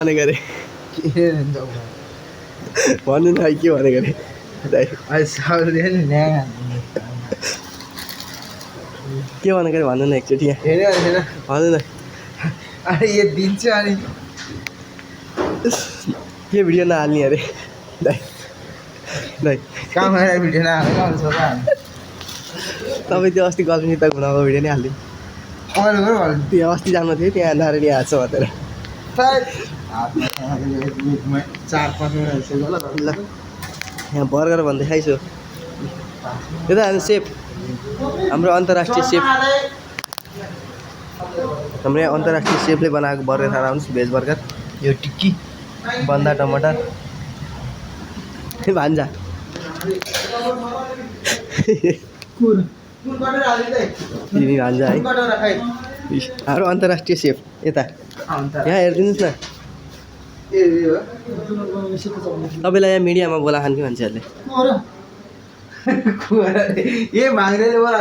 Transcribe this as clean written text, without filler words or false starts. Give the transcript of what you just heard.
भनेको अरे भन्नु न के भनेको अरे दाइ के भनेको अरे भन्नु न एकचोटि यहाँ भन्नु न अरे यो दिन्छ अनि के भिडियो नहाल्ने अरे दाइ दाइ काम गरेर भिडियो नहालेको तपाईँ त्यो अस्ति गल्मीसित घुमाएको भिडियो नै हालिदिनु त्यो अस्ति जानु थियो त्यहाँ नारायणी हाल्छ भनेर 4-5 मिनट ल यहाँ बर्गर भन्दै खाइसु यता हामी सेफ हाम्रो अन्तर्राष्ट्रिय सेफ हाम्रो यहाँ अन्तर्राष्ट्रिय सेफले बनाएको बर्गर खाएर आउनुहोस् भेज बर्गर यो टिक्की बन्दा टमाटर भान्जा भान्जा है हाम्रो अन्तर्राष्ट्रिय सेफ यता यहाँ हेरिदिनुहोस् न तपाईँलाई यहाँ मिडियामा बोला खान्थ्यो मान्छेहरूले ये माग्नेले बोला